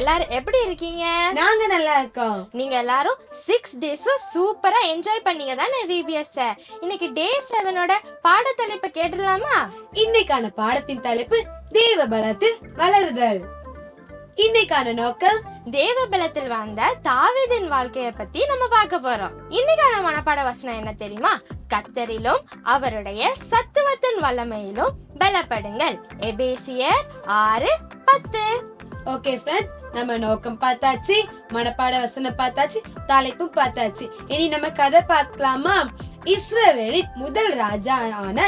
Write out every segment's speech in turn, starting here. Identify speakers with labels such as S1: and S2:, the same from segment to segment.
S1: எல்லாரும் எப்படி இருக்கீங்க?
S2: நாங்க நல்லா இருக்கோம்.
S1: நீங்க எல்லாரும் 6 days சூப்பரா என்ஜாய் பண்ணீங்க தானே VBS? இன்னைக்கு டே 7ஓட பாடத்தலைப்பு கேட்டுடலாமா?
S2: இன்னைக்கான பாடத்தின் தலைப்பு தேவ பலத்தில் வளருதல். இன்னைக்கான நோக்கம்
S1: தேவ பலத்தில் வாழ்ந்த தாவீதின் வாழ்க்கைய பத்தி நம்ம பார்க்க போறோம். இன்னைக்கான மனப்பாட வசனம் என்ன தெரியுமா? கர்த்தரிலும் அவருடைய சத்துவத்தின் வல்லமையிலும் பலப்படுங்கள். எபேசியர் 6:10.
S2: ஓகே ஃப்ரெண்ட்ஸ், நம்ம நோக்கம் பார்த்தாச்சு, மனப்பாட வசனம் பார்த்தாச்சு, தலைப்பும் பார்த்தாச்சு. இனி நம்ம கதை பார்க்கலாமா? இஸ்ரவேலின் முதல் ராஜா ஆன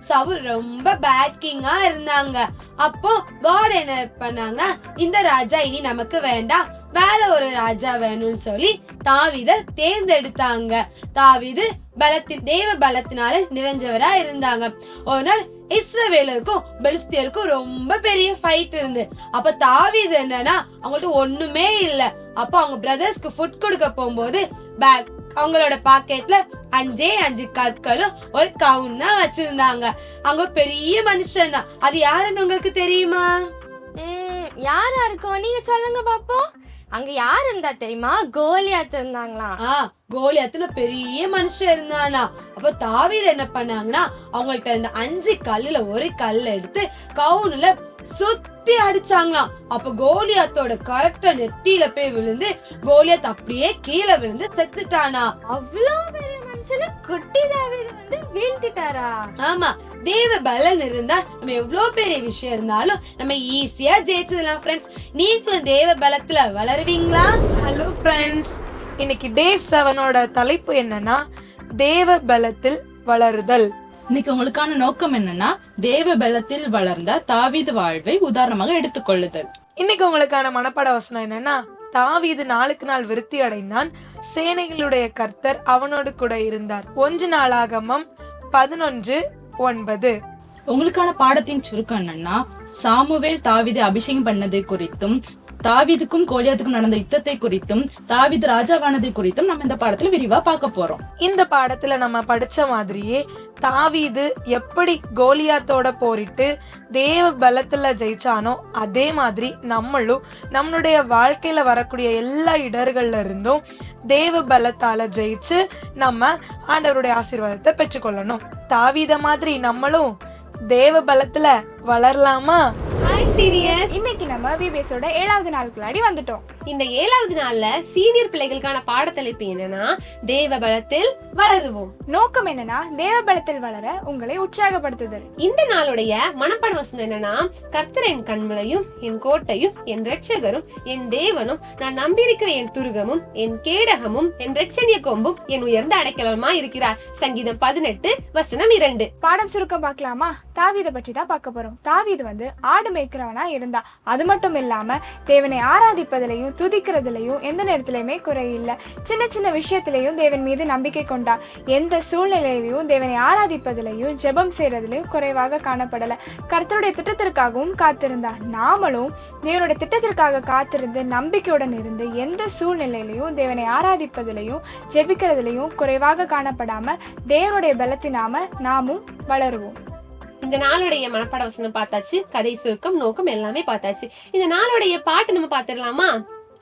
S2: சவுல் ரொம்ப பேட் கிங்கா இருந்தாங்க. அப்போ காட் என்ன பண்ணாங்கன்னா, இந்த ராஜா இனி நமக்கு வேண்டாம், வேற ஒரு ராஜா வேணும்னு சொல்லி தாவீதை தேர்ந்தெடுத்தாங்க. தாவீது தேவ பலத்தினால நிறைஞ்சவரா இருந்தாங்க. ஒரு நாள் இஸ்ரவேலுக்கும் பெலிஸ்தியருக்கும் ரொம்ப பெரிய ஃபைட் இருந்து. அப்ப தாவீது என்னன்னா, அவங்கள்ட்ட ஒண்ணுமே இல்ல. அப்ப அவங்க பிரதர்ஸ்க்கு ஃபுட் கொடுக்க போகும்போது அவங்களோட பாக்கெட்ல 5 கற்களும் ஒரு கவுன் தான் வச்சிருந்தாங்க. அங்க பெரிய மனுஷன் தான். அது யாருன்னு உங்களுக்கு தெரியுமா?
S1: யாரா இருக்கும், நீங்க சொல்லுங்க பாப்போம். அங்க யாரு இருந்தா தெரியுமா? கோலியாத் இருந்தாங்களாம்.
S2: கோலியாத்னு பெரிய மனுஷன் இருந்தானா. அப்ப தாவீது என்ன பண்ணாங்கன்னா, அவங்கள்ட்ட இந்த 5 கல்லுல ஒரு கல்ல எடுத்து கவுனுல சுத்தி அடிச்சாங்களாம். அப்ப கோலியாத்தோட கரெக்டா நெத்தியில போய் விழுந்து கோலியாத் அப்படியே கீழே விழுந்து செத்துட்டானா.
S1: அவ்வளவு பெரிய மனுஷன குட்டி தாவீது வந்து வீழ்த்திட்டாரா?
S2: ஆமா, தேவ பலன் இருந்தா நம்ம எவ்வளவு பெரிய விஷயம் இருந்தாலும் நம்ம ஈஸியா ஜெயிச்சிடலாம். ஃப்ரெண்ட்ஸ், நீங்களும் தேவ பலத்துல வளருவீங்களா?
S3: ஹலோ ஃப்ரெண்ட்ஸ், இன்னைக்கு டே 7ஓட தலைப்பு என்னன்னா தேவ பலத்தில் வளருதல்.
S4: இன்னைக்கு உங்களுக்கான நோக்கம் என்னன்னா தேவ பலத்தில் வளர்ந்த தாவீது வாழ்வை உதாரணமாக எடுத்துக்கொள்ளுதல்.
S3: இன்னைக்கு உங்களுக்கான மனப்பாட வசனம் என்னன்னா, தாவீது நாளுக்கு நாள் விருத்தி அடைந்தான், சேனைகளுடைய கர்த்தர் அவனோடு கூட இருந்தார். 1 நாளாகமம் 11:9.
S4: உங்களுக்கான பாடத்தின் சுருக்கம் என்னன்னா, சாமுவேல் தாவீது அபிஷேகம் பண்ணதை குறித்தும், தாவீதுக்கும் கோலியாத்துக்கும் நடந்த யுத்தத்தை குறித்தும், தாவீது ராஜாவானதை குறித்தும் நம்ம இந்த பாடத்துல விரிவா பார்க்க போறோம்.
S3: இந்த பாடத்துல நம்ம படிச்ச மாதிரியே தாவீது எப்படி கோலியாத்தோட போரிட்டு தேவ பலத்துல ஜெயிச்சானோ, அதே மாதிரி நம்மளும் நம்மளுடைய வாழ்க்கையில வரக்கூடிய எல்லா இடர்கள்ல இருந்தும் தேவ பலத்தால ஜெயிச்சு நம்ம ஆண்டவருடைய ஆசீர்வாதத்தை பெற்றுக்கொள்ளணும். தாவீத மாதிரி நம்மளும் தேவ பலத்துல வளரலாமா?
S5: இன்னைக்கு நம்ம விபிஎஸோட 7வது நாளுக்குள்ளாடி வந்துட்டோம்.
S2: இந்த 7வது நாள்ல சீனியர் பிள்ளைகளுக்கான பாடத்தலைப்பு என்னன்னா, தேவ பலத்தில் வளருவோம்.
S5: நோக்கம் என்னன்னா, தேவ பலத்தில் வளர உங்களை உற்சாகப்படுத்துதல்.
S2: இந்த நாளுடைய மனப்பாட வசனம் என்னன்னா, கர்த்தர் என் கண்மலையும் என் கோட்டையும் என் இரட்சகரும் என் தேவனும் நான் நம்பியிருக்கிற என் துருகமும் என் கேடகமும் என் இரட்சணிய கொம்பும் என் உயர்ந்த அடைக்கலமா இருக்கிறார். சங்கீதம் 18:2.
S5: பாடம் சுருக்கம் பார்க்கலாமா? தாவீதை பற்றி தான் பார்க்க போறோம். தாவீது வந்து ஆடு மேய்க்கிறவனா இருந்தா. அது மட்டும் இல்லாம தேவனை ஆராதிப்பதிலையும் துதிக்கிறதுலையும் எந்த நேரத்திலயுமே குறையில்லை. சின்ன சின்ன விஷயத்திலையும் தேவன் மீது நம்பிக்கை கொண்டா. எந்த சூழ்நிலையிலையும் தேவனை ஆராதிப்பதிலையும் ஜெபம் செய்யறதுலயும் குறைவாக காணப்படல. கர்த்தருடைய திட்டத்திற்காகவும் காத்திருந்தா. நாமளும் தேவனுடைய திட்டத்திற்காக காத்திருந்து நம்பிக்கையுடன் இருந்து எந்த சூழ்நிலையிலையும் தேவனை ஆராதிப்பதிலையும் ஜெபிக்கிறதுலையும் குறைவாக காணப்படாம தேவனுடைய பலத்தினாம நாமும் வளருவோம்.
S2: இந்த நாளுடைய மனப்பாட வசனம் பார்த்தாச்சு, கதை சுருக்கம், நோக்கம் எல்லாமே பார்த்தாச்சு. இந்த நாளுடைய பாட்டு நம்ம பாத்துடலாமா?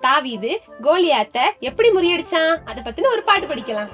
S2: தாவீது கோலியாத்த எப்படி முறியடிச்சான், அத பத்தின ஒரு பாட்டு படிக்கலாம்.